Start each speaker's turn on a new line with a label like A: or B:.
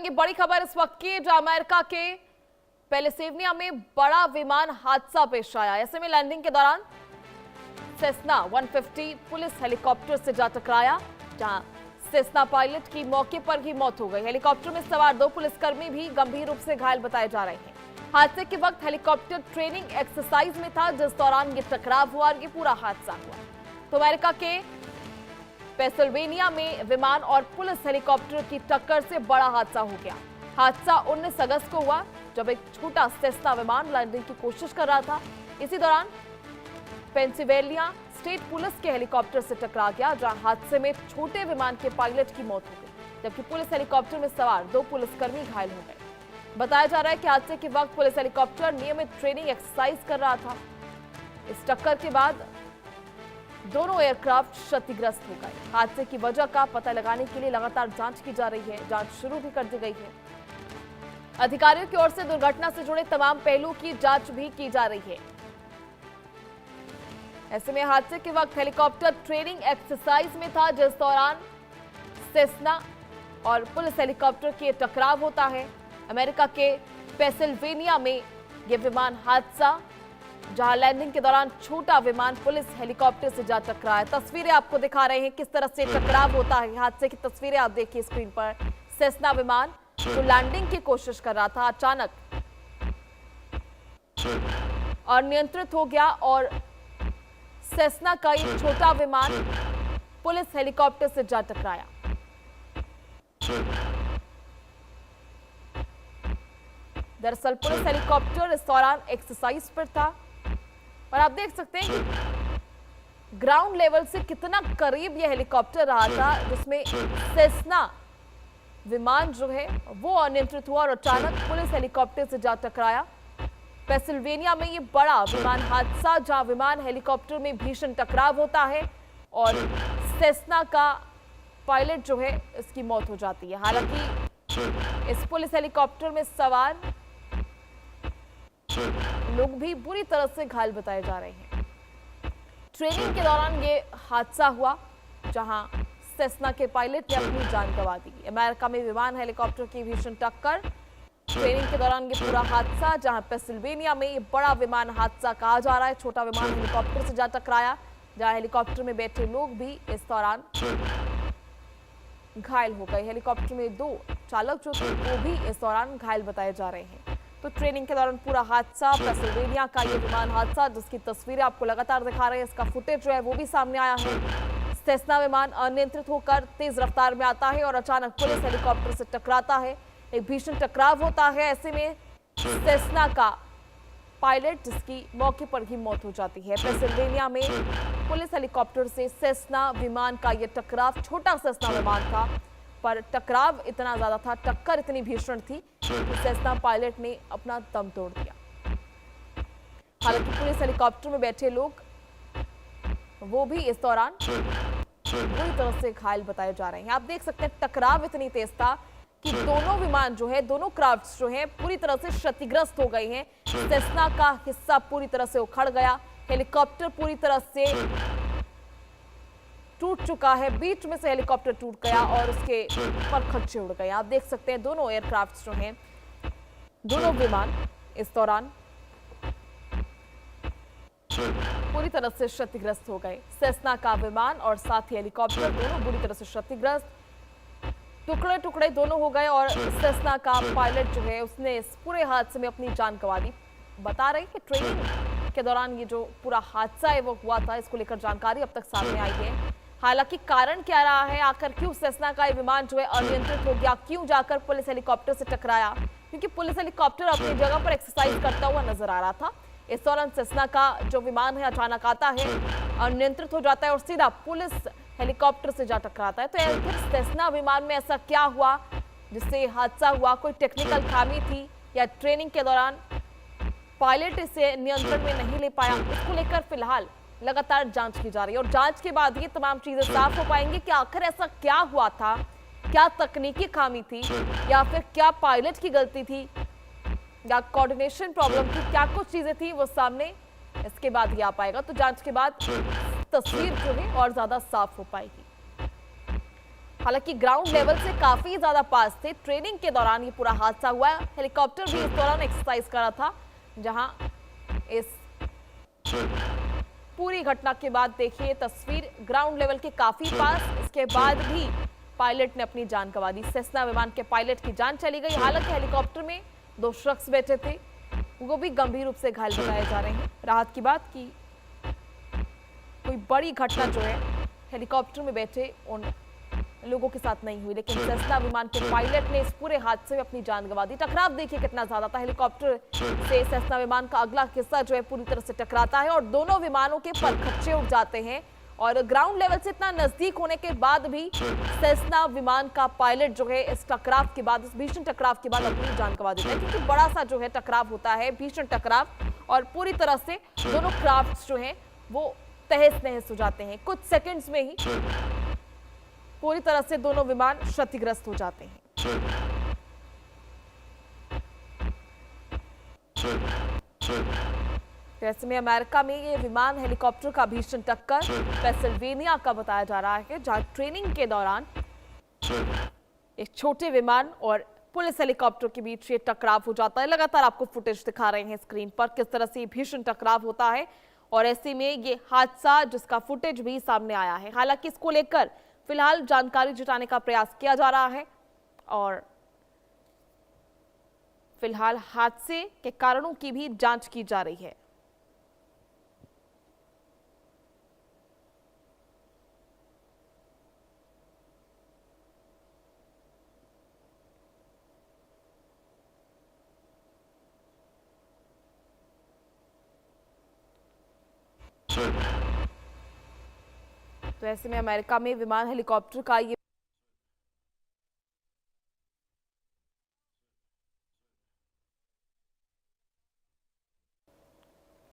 A: करेंगे बड़ी खबर इस वक्त की, जहां अमेरिका के पेलिसेविया में बड़ा विमान हादसा पेश आया। ऐसे में लैंडिंग के दौरान सेस्ना 150 पुलिस हेलीकॉप्टर से जा टकराया, जहां सेस्ना पायलट की मौके पर ही मौत हो गई। हेलीकॉप्टर में सवार 2 पुलिसकर्मी भी गंभीर रूप से घायल बताए जा रहे हैं। हादसे के वक्त हेलीकॉप्टर ट्रेनिंग एक्सरसाइज में था, जिस दौरान ये टकराव हुआ और ये पूरा हादसा हुआ। तो अमेरिका के पेंसिल्वेनिया में विमान और पुलिस हेलीकॉप्टर की टक्कर से बड़ा हादसा हो गया। हादसा 19 अगस्त को हुआ, जब एक छोटा सेस्ना विमान लैंडिंग की कोशिश कर रहा था। इसी दौरान पेंसिल्वेनिया स्टेट पुलिस के हेलीकॉप्टर से टकरा गया, जहां हादसे में छोटे विमान के पायलट की मौत हो गई, जबकि पुलिस हेलीकॉप्टर में सवार 2 पुलिसकर्मी घायल हो गए। बताया जा रहा है कि हादसे के वक्त पुलिस हेलीकॉप्टर नियमित ट्रेनिंग एक्सरसाइज कर रहा था। इस टक्कर के बाद दोनों एयरक्राफ्ट क्षतिग्रस्त हो गए। हादसे की वजह का पता लगाने के लिए लगातार जांच की जा रही है। जांच शुरू भी कर दी गई है। अधिकारियों की ओर से दुर्घटना से जुड़े तमाम पहलुओं की जांच भी की जा रही है। ऐसे में हादसे के वक्त हेलीकॉप्टर ट्रेनिंग एक्सरसाइज में था, जिस दौरान सेस्ना और पुलिस हेलीकॉप्टर के टकराव होता है। अमेरिका के पेंसिल्वेनिया में यह विमान हादसा, जहां लैंडिंग के दौरान छोटा विमान पुलिस हेलीकॉप्टर से जा टकराया। तस्वीरें आपको दिखा रहे हैं किस तरह से टकराव होता है। हादसे की तस्वीरें आप देखिए स्क्रीन पर। सेस्ना विमान जो लैंडिंग की कोशिश कर रहा था, अचानक अनियंत्रित हो गया और सेस्ना का एक छोटा विमान पुलिस हेलीकॉप्टर से जा टकराया। दरअसल पुलिस हेलीकॉप्टर इस दौरान एक्सरसाइज पर था और आप देख सकते हैं कि ग्राउंड लेवल से कितना करीब यह हेलीकॉप्टर रहा था, जिसमें सेस्ना विमान जो है वो अनियंत्रित हुआ और अचानक पुलिस हेलीकॉप्टर से जा टकराया। पेंसिल्वेनिया में ये बड़ा विमान हादसा, जहां विमान हेलीकॉप्टर में भीषण टकराव होता है और सेस्ना का पायलट जो है इसकी मौत हो जाती है। हालांकि इस पुलिस हेलीकॉप्टर में सवार लोग भी बुरी तरह से घायल बताए जा रहे हैं। ट्रेनिंग के दौरान ये हादसा हुआ, जहां सेस्ना के पायलट ने अपनी जान गंवा दी। अमेरिका में विमान हेलीकॉप्टर की भीषण टक्कर, ट्रेनिंग के दौरान ये पूरा हादसा, जहां पेंसिल्वेनिया में ये बड़ा विमान हादसा कहा जा रहा है। छोटा विमान हेलीकॉप्टर से जा टकराया, जहां हेलीकॉप्टर में बैठे लोग भी इस दौरान घायल हो गए। हेलीकॉप्टर में 2 चालक जो थे वो भी इस दौरान घायल बताए जा रहे हैं। तो ट्रेनिंग के दौरान पूरा हादसा, पेंसिल्वेनिया का ये विमान हादसा, जिसकी तस्वीरें आपको लगातार दिखा रहे हैं, इसका फुटेज जो है वो भी सामने आया है। सेस्ना विमान अनियंत्रित होकर तेज रफ्तार में आता है और अचानक पुलिस हेलीकॉप्टर से टकराता है। एक भीषण टकराव होता है। ऐसे में सेस्ना का पायलट, जिसकी मौके पर ही मौत हो जाती है। पेंसिल्वेनिया में पुलिस हेलीकॉप्टर से सेस्ना विमान का यह टकराव, छोटा सेस्ना विमान था पर टकराव इतना ज्यादा था, टक्कर इतनी भीषण थी कि सेस्ना पायलट ने अपना दम तोड़ दिया। हालांकि पुलिस हेलीकॉप्टर में बैठे लोग वो भी इस दौरान बुरी तरह से घायल बताए जा रहे हैं। आप देख सकते हैं टकराव इतनी तेज था कि दोनों विमान जो है, दोनों क्राफ्ट्स जो हैं पूरी तरह से क्षतिग्रस्त हो गए हैं। सेस्ना का हिस्सा पूरी तरह से उखड़ गया, हेलीकॉप्टर पूरी तरह से टूट चुका है, बीच में से हेलीकॉप्टर टूट गया और उसके परखच्चे उड़ गए। आप देख सकते हैं दोनों एयरक्राफ्ट्स जो हैं, दोनों विमान इस दौरान पूरी तरह से क्षतिग्रस्त हो गए। सेस्ना का विमान और साथ ही हेलीकॉप्टर दोनों बुरी तरह से क्षतिग्रस्त, टुकड़े टुकड़े दोनों हो गए और सेस्ना का पायलट जो है उसने इस पूरे हादसे में अपनी जान गंवा दी। बता रहे कि ट्रेनिंग के दौरान ये जो पूरा हादसा है वो हुआ था, इसको लेकर जानकारी अब तक सामने आई है। हालांकि कारण क्या रहा है, आखिर क्यों सेस्ना का ये विमान जो है अनियंत्रित हो गया, क्यों जाकर पुलिस हेलीकॉप्टर से टकराया, क्योंकि पुलिस हेलीकॉप्टर अपनी जगह पर एक्सरसाइज करता हुआ नजर आ रहा था। इस दौरान सेस्ना का जो विमान है अचानक आता है, अनियंत्रित हो जाता है और सीधा पुलिस हेलीकॉप्टर से जा टकराता है। तो आखिर सेस्ना विमान में ऐसा क्या हुआ जिससे हादसा हुआ? कोई टेक्निकल खामी थी या ट्रेनिंग के दौरान पायलट इसे नियंत्रण में नहीं ले पाया? इसको लेकर फिलहाल लगातार जांच की जा रही है और जांच के बाद ये तमाम चीजें साफ हो पाएंगी कि आखिर ऐसा क्या हुआ था, क्या तकनीकी खामी थी या फिर क्या पायलट की गलती थी या कोऑर्डिनेशन प्रॉब्लम थी, क्या कुछ चीजें थी वो सामने इसके बाद ही आ पाएगा। तो जांच के बाद तस्वीर जो है और ज्यादा साफ हो पाएगी। हालांकि ग्राउंड लेवल से काफी ज्यादा पास थे। ट्रेनिंग के दौरान ये पूरा हादसा हुआ। हेलीकॉप्टर भी इस दौरान एक्सरसाइज कर रहा था, जहां इस पूरी घटना के बाद देखिए तस्वीर ग्राउंड लेवल के काफी पास। इसके बाद भी पायलट ने अपनी जान गंवा दी। सेस्ना विमान के पायलट की जान चली गई। हालांकि हेलीकॉप्टर में 2 शख्स बैठे थे, वो भी गंभीर रूप से घायल बताए जा रहे हैं। राहत की बात की कोई बड़ी घटना जो है हेलीकॉप्टर में बैठे उन लोगों के साथ नहीं हुई, लेकिन सेस्ना विमान के पायलट ने इस पूरे हादसे में अपनी जान गंवा दी। टकराव देखिए कितना ज्यादा था। हेलीकॉप्टर से सेस्ना विमान का अगला हिस्सा जो है पूरी तरह से टकराता है और दोनों विमानों के परखच्चे उठ जाते हैं। और ग्राउंड लेवल से इतना नजदीक होने के बाद भी सेस्ना विमान का पायलट जो है इस टकराव के बाद, इस भीषण टकराव के बाद अपनी जान गंवा देता है, क्योंकि बड़ा सा जो है टकराव होता है, भीषण टकराव, और पूरी तरह से दोनों क्राफ्ट जो है वो तहस नहस हो जाते हैं। कुछ सेकंड्स में ही पूरी तरह से दोनों विमान क्षतिग्रस्त हो जाते हैं। ऐसे में अमेरिका में ये विमान हेलीकॉप्टर का भीषण टक्कर पेंसिल्वेनिया का बताया जा रहा है, जहां ट्रेनिंग के दौरान एक छोटे विमान और पुलिस हेलीकॉप्टर के बीच ये टकराव हो जाता है। लगातार आपको फुटेज दिखा रहे हैं स्क्रीन पर किस तरह से भीषण टकराव होता है, और ऐसे में ये हादसा जिसका फुटेज भी सामने आया है। हालांकि इसको लेकर फिलहाल जानकारी जुटाने का प्रयास किया जा रहा है और फिलहाल हादसे के कारणों की भी जांच की जा रही है। तो ऐसे में अमेरिका में विमान हेलीकॉप्टर का ये